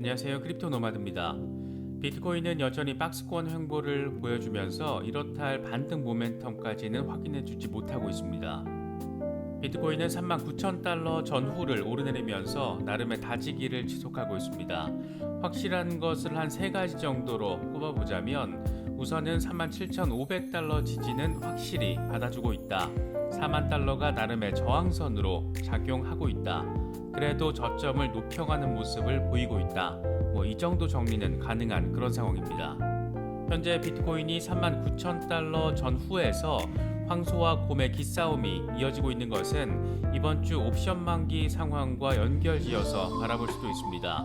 안녕하세요. 크립토 노마드입니다. 비트코인은 여전히 박스권 횡보를 보여주면서 이렇다 할 반등 모멘텀까지는 확인해주지 못하고 있습니다. 비트코인은 39,000달러 전후를 오르내리면서 나름의 다지기를 지속하고 있습니다. 확실한 것을 한 세 가지 정도로 꼽아보자면 우선은 37,500달러 지지는 확실히 받아주고 있다. 4만 달러가 나름의 저항선으로 작용하고 있다. 그래도 저점을 높여가는 모습을 보이고 있다. 이 정도 정리는 가능한 그런 상황입니다. 현재 비트코인이 39,000달러 전후에서 황소와 곰의 기싸움이 이어지고 있는 것은 이번 주 옵션 만기 상황과 연결지어서 바라볼 수도 있습니다.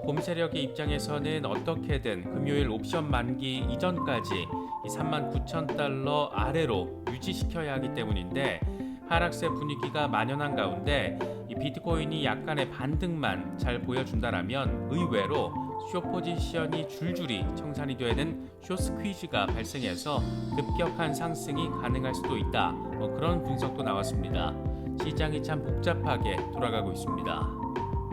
곰 세력의 입장에서는 어떻게든 금요일 옵션 만기 이전까지 39,000달러 아래로 유지시켜야 하기 때문인데 하락세 분위기가 만연한 가운데 이 비트코인이 약간의 반등만 잘 보여준다라면 의외로 숏 포지션이 줄줄이 청산이 되는 숏 스퀴즈가 발생해서 급격한 상승이 가능할 수도 있다. 그런 분석도 나왔습니다. 시장이 참 복잡하게 돌아가고 있습니다.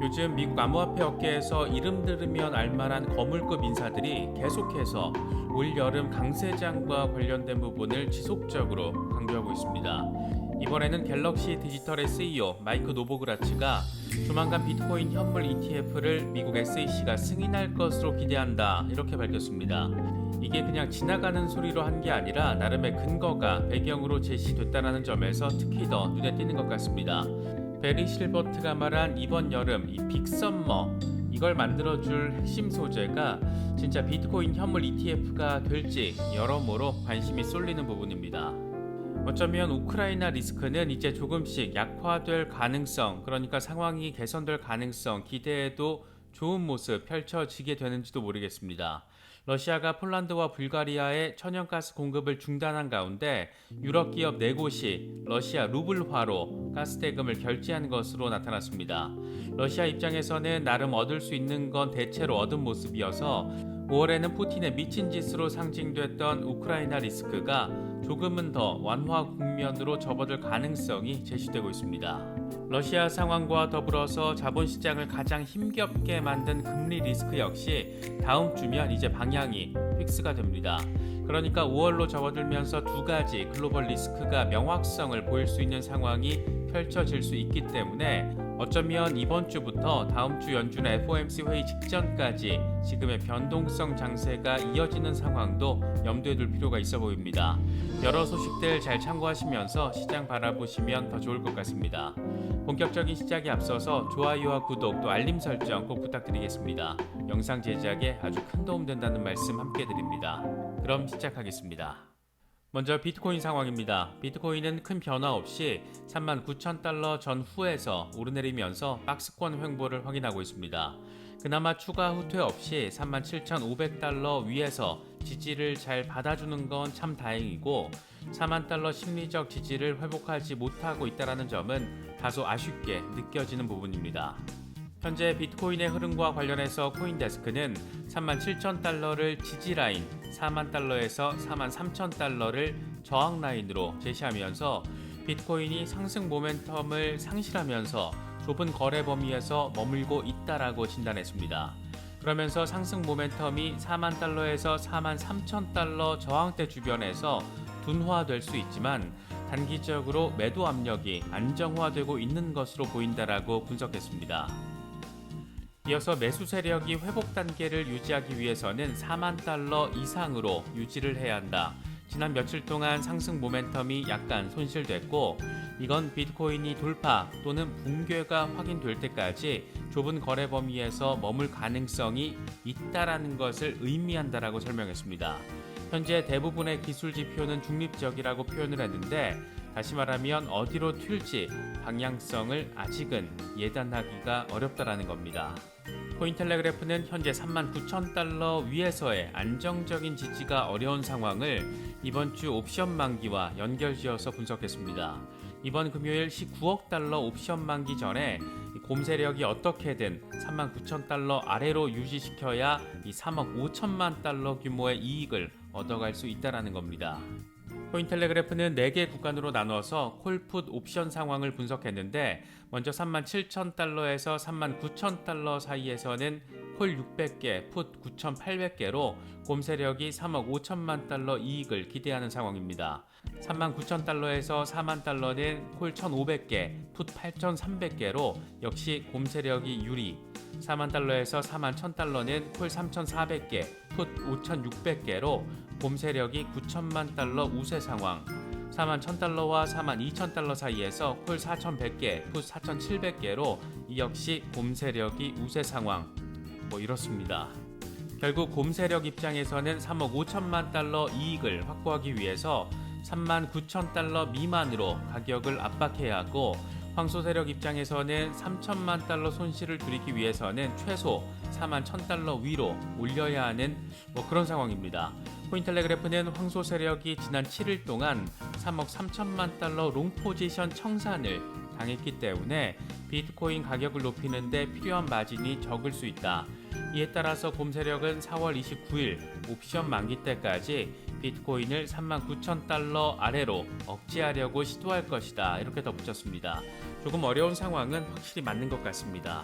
요즘 미국 암호화폐 업계에서 이름 들으면 알만한 거물급 인사들이 계속해서 올 여름 강세장과 관련된 부분을 지속적으로 강조하고 있습니다. 이번에는 갤럭시 디지털의 CEO 마이크 노보그라츠가 조만간 비트코인 현물 ETF를 미국 SEC가 승인할 것으로 기대한다 이렇게 밝혔습니다. 이게 그냥 지나가는 소리로 한 게 아니라 나름의 근거가 배경으로 제시됐다는 점에서 특히 더 눈에 띄는 것 같습니다. 베리 실버트가 말한 이번 여름 이 빅썸머 이걸 만들어줄 핵심 소재가 진짜 비트코인 현물 ETF가 될지 여러모로 관심이 쏠리는 부분입니다. 어쩌면 우크라이나 리스크는 이제 조금씩 약화될 가능성, 그러니까 상황이 개선될 가능성 기대해도 좋은 모습 펼쳐지게 되는지도 모르겠습니다. 러시아가 폴란드와 불가리아에 천연가스 공급을 중단한 가운데 유럽 기업 4곳이 러시아 루블화로 가스 대금을 결제한 것으로 나타났습니다. 러시아 입장에서는 나름 얻을 수 있는 건 대체로 얻은 모습이어서 5월에는 푸틴의 미친 짓으로 상징됐던 우크라이나 리스크가 조금은 더 완화 국면으로 접어들 가능성이 제시되고 있습니다. 러시아 상황과 더불어서 자본시장을 가장 힘겹게 만든 금리 리스크 역시 다음 주면 이제 방향이 픽스가 됩니다. 그러니까 5월로 접어들면서 두 가지 글로벌 리스크가 명확성을 보일 수 있는 상황이 펼쳐질 수 있기 때문에 어쩌면 이번 주부터 다음 주 연준의 FOMC 회의 직전까지 지금의 변동성 장세가 이어지는 상황도 염두에 둘 필요가 있어 보입니다. 여러 소식들 잘 참고하시면서 시장 바라보시면 더 좋을 것 같습니다. 본격적인 시작에 앞서서 좋아요와 구독 또 알림 설정 꼭 부탁드리겠습니다. 영상 제작에 아주 큰 도움 된다는 말씀 함께 드립니다. 그럼 시작하겠습니다. 먼저 비트코인 상황입니다. 비트코인은 큰 변화 없이 39,000달러 전후에서 오르내리면서 박스권 횡보를 확인하고 있습니다. 그나마 추가 후퇴 없이 37,500달러 위에서 지지를 잘 받아주는 건 참 다행이고 4만 달러 심리적 지지를 회복하지 못하고 있다는 점은 다소 아쉽게 느껴지는 부분입니다. 현재 비트코인의 흐름과 관련해서 코인데스크는 37,000달러를 지지라인, 4만 달러에서 43,000달러를 저항 라인으로 제시하면서 비트코인이 상승 모멘텀을 상실하면서 좁은 거래 범위에서 머물고 있다라고 진단했습니다. 그러면서 상승 모멘텀이 4만 달러에서 4만 3천 달러 저항대 주변에서 둔화될 수 있지만 단기적으로 매도 압력이 안정화되고 있는 것으로 보인다라고 분석했습니다. 이어서 매수 세력이 회복 단계를 유지하기 위해서는 4만 달러 이상으로 유지를 해야 한다. 지난 며칠 동안 상승 모멘텀이 약간 손실됐고 이건 비트코인이 돌파 또는 붕괴가 확인될 때까지 좁은 거래 범위에서 머물 가능성이 있다라는 것을 의미한다라고 설명했습니다. 현재 대부분의 기술 지표는 중립적이라고 표현을 했는데 다시 말하면 어디로 튈지 방향성을 아직은 예단하기가 어렵다라는 겁니다. 코인텔레그래프는 현재 39,000달러 위에서의 안정적인 지지가 어려운 상황을 이번 주 옵션 만기와 연결지어서 분석했습니다. 이번 금요일 19억 달러 옵션 만기 전에 곰 세력이 어떻게든 39,000달러 아래로 유지시켜야 이 3억 5천만 달러 규모의 이익을 얻어갈 수 있다는 겁니다. 코인텔레그래프는 4개 구간으로 나눠서 콜풋 옵션 상황을 분석했는데 먼저 37,000달러에서 39,000달러 사이에서는 콜 600개, 풋 9,800개로 곰 세력이 3억 5천만 달러 이익을 기대하는 상황입니다. 3만 9천 달러에서 4만 달러는 콜 1,500개, 풋 8,300개로 역시 곰 세력이 유리. 4만 달러에서 4만 1천 달러는 콜 3,400개, 풋 5,600개로 곰 세력이 9천만 달러 우세 상황. 4만 1,000달러와 4만 2천 달러 사이에서 콜 4,100개, 풋 4,700개로 이 역시 곰 세력이 우세 상황. 이렇습니다. 결국 곰 세력 입장에서는 3억 5천만 달러 이익을 확보하기 위해서 3만 9천 달러 미만으로 가격을 압박해야 하고, 황소 세력 입장에서는 3천만 달러 손실을 줄이기 위해서는 최소 4만 1,000달러 위로 올려야 하는 그런 상황입니다. 코인텔레그래프는 황소 세력이 지난 7일 동안 3억 3천만 달러 롱 포지션 청산을 당했기 때문에 비트코인 가격을 높이는 데 필요한 마진이 적을 수 있다. 이에 따라서 곰 세력은 4월 29일 옵션 만기 때까지 비트코인을 3만 9천 달러 아래로 억제하려고 시도할 것이다. 이렇게 덧붙였습니다. 조금 어려운 상황은 확실히 맞는 것 같습니다.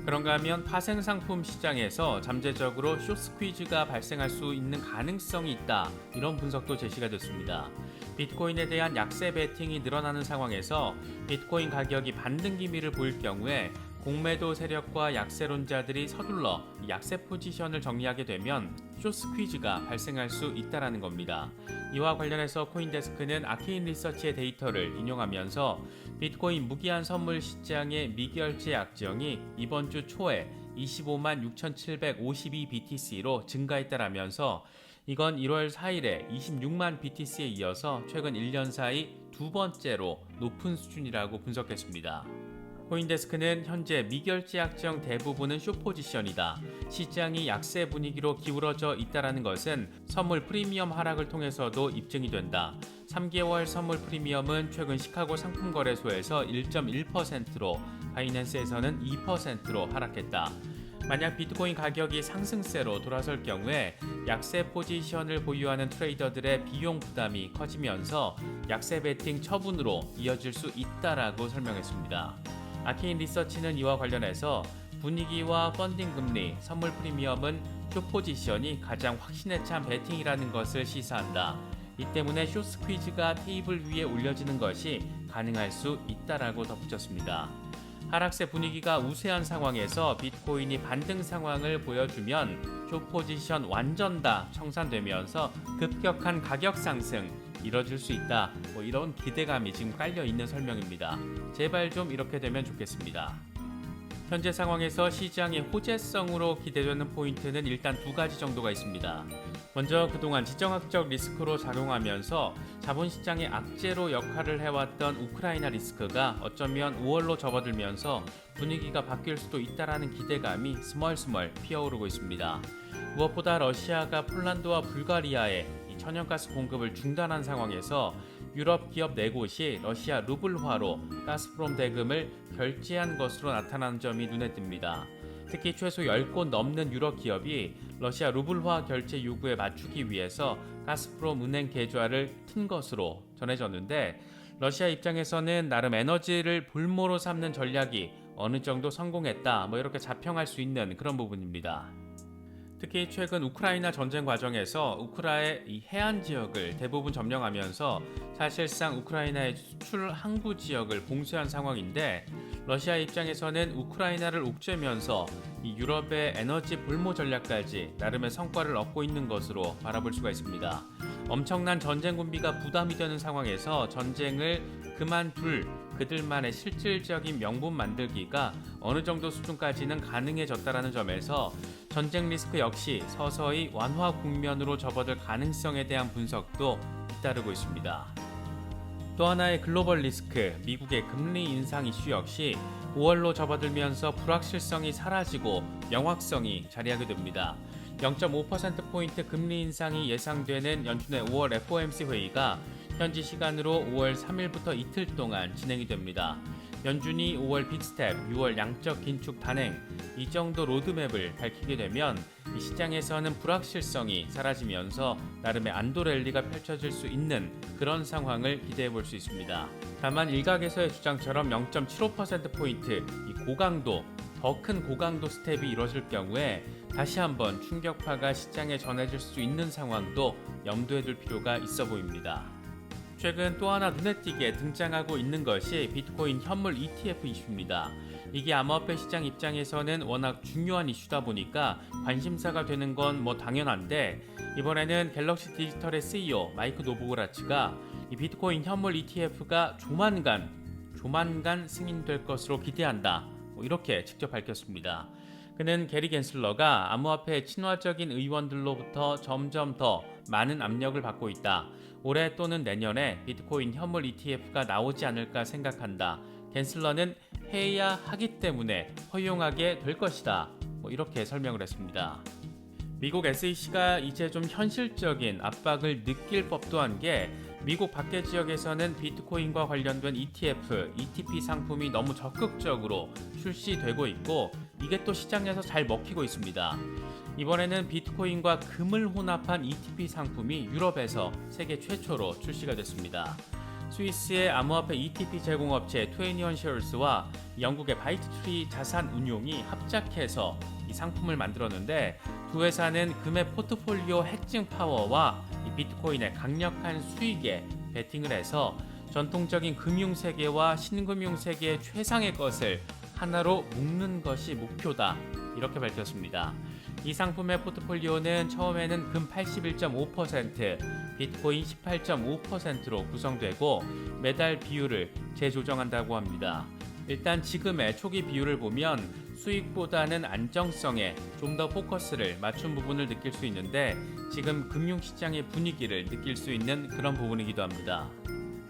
그런가 하면 파생상품 시장에서 잠재적으로 숏스퀴즈가 발생할 수 있는 가능성이 있다. 이런 분석도 제시가 됐습니다. 비트코인에 대한 약세 베팅이 늘어나는 상황에서 비트코인 가격이 반등 기미를 보일 경우에 공매도 세력과 약세론자들이 서둘러 약세 포지션을 정리하게 되면 숏스퀴즈가 발생할 수 있다는 겁니다. 이와 관련해서 코인데스크는 아케인 리서치의 데이터를 인용하면서 비트코인 무기한 선물 시장의 미결제 약정이 이번 주 초에 25만 6,752 BTC로 증가했다라면서 이건 1월 4일에 26만 BTC에 이어서 최근 1년 사이 두 번째로 높은 수준이라고 분석했습니다. 코인데스크는 현재 미결제 약정 대부분은 숏포지션이다. 시장이 약세 분위기로 기울어져 있다는 것은 선물 프리미엄 하락을 통해서도 입증이 된다. 3개월 선물 프리미엄은 최근 시카고 상품거래소에서 1.1%로 바이낸스에서는 2%로 하락했다. 만약 비트코인 가격이 상승세로 돌아설 경우에 약세 포지션을 보유하는 트레이더들의 비용 부담이 커지면서 약세 베팅 처분으로 이어질 수 있다라고 설명했습니다. 아케인 리서치는 이와 관련해서 분위기와 펀딩 금리, 선물 프리미엄은 숏 포지션이 가장 확신에 찬 베팅이라는 것을 시사한다. 이 때문에 숏 스퀴즈가 테이블 위에 올려지는 것이 가능할 수 있다라고 덧붙였습니다. 하락세 분위기가 우세한 상황에서 비트코인이 반등 상황을 보여주면 숏 포지션 완전 다 청산되면서 급격한 가격 상승 이뤄질 수 있다. 이런 기대감이 지금 깔려 있는 설명입니다. 제발 좀 이렇게 되면 좋겠습니다. 현재 상황에서 시장의 호재성으로 기대되는 포인트는 일단 두 가지 정도가 있습니다. 먼저 그동안 지정학적 리스크로 작용하면서 자본시장의 악재로 역할을 해왔던 우크라이나 리스크가 어쩌면 5월로 접어들면서 분위기가 바뀔 수도 있다는 기대감이 스멀스멀 피어오르고 있습니다. 무엇보다 러시아가 폴란드와 불가리아에 천연가스 공급을 중단한 상황에서 유럽 기업 4곳이 러시아 루블화로 가스프롬 대금을 결제한 것으로 나타나는 점이 눈에 띕니다. 특히 최소 10곳 넘는 유럽 기업이 러시아 루블화 결제 요구에 맞추기 위해서 가스프롬 은행 계좌를 튼 것으로 전해졌는데, 러시아 입장에서는 나름 에너지를 볼모로 삼는 전략이 어느 정도 성공했다, 이렇게 자평할 수 있는 그런 부분입니다. 특히 최근 우크라이나 전쟁 과정에서 우크라의 이 해안 지역을 대부분 점령하면서 사실상 우크라이나의 수출 항구 지역을 봉쇄한 상황인데, 러시아 입장에서는 우크라이나를 옥죄면서 이 유럽의 에너지 볼모 전략까지 나름의 성과를 얻고 있는 것으로 바라볼 수가 있습니다. 엄청난 전쟁 군비가 부담이 되는 상황에서 전쟁을 그만둘 그들만의 실질적인 명분 만들기가 어느 정도 수준까지는 가능해졌다는 점에서 전쟁 리스크 역시 서서히 완화 국면으로 접어들 가능성에 대한 분석도 잇따르고 있습니다. 또 하나의 글로벌 리스크, 미국의 금리 인상 이슈 역시 5월로 접어들면서 불확실성이 사라지고 명확성이 자리하게 됩니다. 0.5%포인트 금리 인상이 예상되는 연준의 5월 FOMC 회의가 현지 시간으로 5월 3일부터 이틀 동안 진행이 됩니다. 연준이 5월 빅스텝, 6월 양적 긴축 단행, 이 정도 로드맵을 밝히게 되면 이 시장에서는 불확실성이 사라지면서 나름의 안도 랠리가 펼쳐질 수 있는 그런 상황을 기대해 볼 수 있습니다. 다만 일각에서의 주장처럼 0.75%포인트 이 고강도 더 큰 고강도 스텝이 이뤄질 경우에 다시 한번 충격파가 시장에 전해질 수 있는 상황도 염두에 둘 필요가 있어 보입니다. 최근 또 하나 눈에 띄게 등장하고 있는 것이 비트코인 현물 ETF 이슈입니다. 이게 암호화폐 시장 입장에서는 워낙 중요한 이슈다 보니까 관심사가 되는 건 뭐 당연한데, 이번에는 갤럭시 디지털의 CEO 마이크 노보그라츠가 이 비트코인 현물 ETF가 조만간 승인될 것으로 기대한다, 이렇게 직접 밝혔습니다. 그는 게리 겐슬러가 암호화폐 친화적인 의원들로부터 점점 더 많은 압력을 받고 있다. 올해 또는 내년에 비트코인 현물 ETF가 나오지 않을까 생각한다. 겐슬러는 해야 하기 때문에 허용하게 될 것이다, 이렇게 설명을 했습니다. 미국 SEC가 이제 좀 현실적인 압박을 느낄 법도 한 게, 미국 밖의 지역에서는 비트코인과 관련된 ETF, ETP 상품이 너무 적극적으로 출시되고 있고, 이게 또 시장에서 잘 먹히고 있습니다. 이번에는 비트코인과 금을 혼합한 ETP 상품이 유럽에서 세계 최초로 출시가 됐습니다. 스위스의 암호화폐 ETP 제공업체 21shares와 영국의 바이트트리 자산운용이 합작해서 이 상품을 만들었는데, 두 회사는 금의 포트폴리오 해증 파워와 이 비트코인의 강력한 수익에 베팅을 해서 전통적인 금융세계와 신금융세계의 최상의 것을 하나로 묶는 것이 목표다, 이렇게 밝혔습니다. 이 상품의 포트폴리오는 처음에는 금 81.5%, 비트코인 18.5%로 구성되고 매달 비율을 재조정한다고 합니다. 일단 지금의 초기 비율을 보면 수익보다는 안정성에 좀 더 포커스를 맞춘 부분을 느낄 수 있는데, 지금 금융시장의 분위기를 느낄 수 있는 그런 부분이기도 합니다.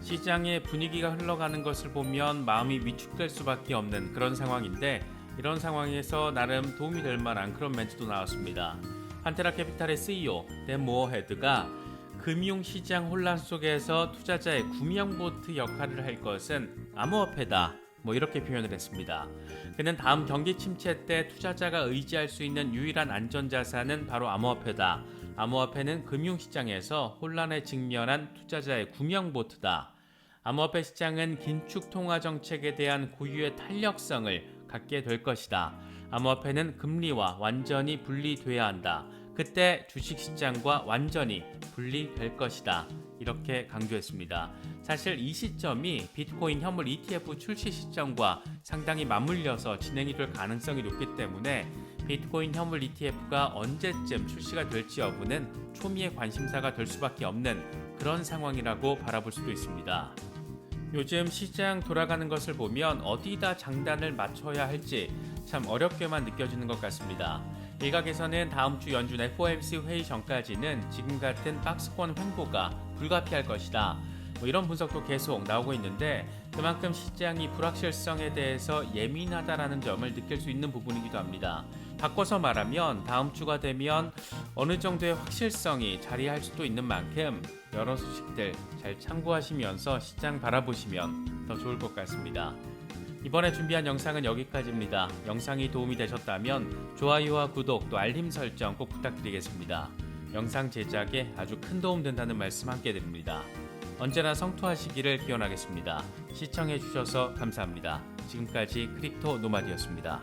시장의 분위기가 흘러가는 것을 보면 마음이 위축될 수밖에 없는 그런 상황인데, 이런 상황에서 나름 도움이 될 만한 그런 멘트도 나왔습니다. 판테라 캐피탈의 CEO 댄 모어헤드가 금융시장 혼란 속에서 투자자의 구명보트 역할을 할 것은 암호화폐다, 이렇게 표현을 했습니다. 그는 다음 경기 침체 때 투자자가 의지할 수 있는 유일한 안전자산은 바로 암호화폐다. 암호화폐는 금융시장에서 혼란에 직면한 투자자의 구명보트다. 암호화폐 시장은 긴축 통화 정책에 대한 고유의 탄력성을 갖게 될 것이다. 암호화폐는 금리와 완전히 분리돼야 한다. 그때 주식시장과 완전히 분리될 것이다, 이렇게 강조했습니다. 사실 이 시점이 비트코인 현물 ETF 출시 시점과 상당히 맞물려서 진행이 될 가능성이 높기 때문에 비트코인 현물 ETF가 언제쯤 출시가 될지 여부는 초미의 관심사가 될 수밖에 없는 그런 상황이라고 바라볼 수도 있습니다. 요즘 시장 돌아가는 것을 보면 어디다 장단을 맞춰야 할지 참 어렵게만 느껴지는 것 같습니다. 일각에서는 다음 주 연준 FOMC 회의 전까지는 지금 같은 박스권 횡보가 불가피할 것이다, 이런 분석도 계속 나오고 있는데, 그만큼 시장이 불확실성에 대해서 예민하다라는 점을 느낄 수 있는 부분이기도 합니다. 바꿔서 말하면 다음 주가 되면 어느 정도의 확실성이 자리할 수도 있는 만큼 여러 소식들 잘 참고하시면서 시장 바라보시면 더 좋을 것 같습니다. 이번에 준비한 영상은 여기까지입니다. 영상이 도움이 되셨다면 좋아요와 구독 또 알림 설정 꼭 부탁드리겠습니다. 영상 제작에 아주 큰 도움 된다는 말씀 함께 드립니다. 언제나 성투하시기를 기원하겠습니다. 시청해주셔서 감사합니다. 지금까지 크립토 노마드였습니다.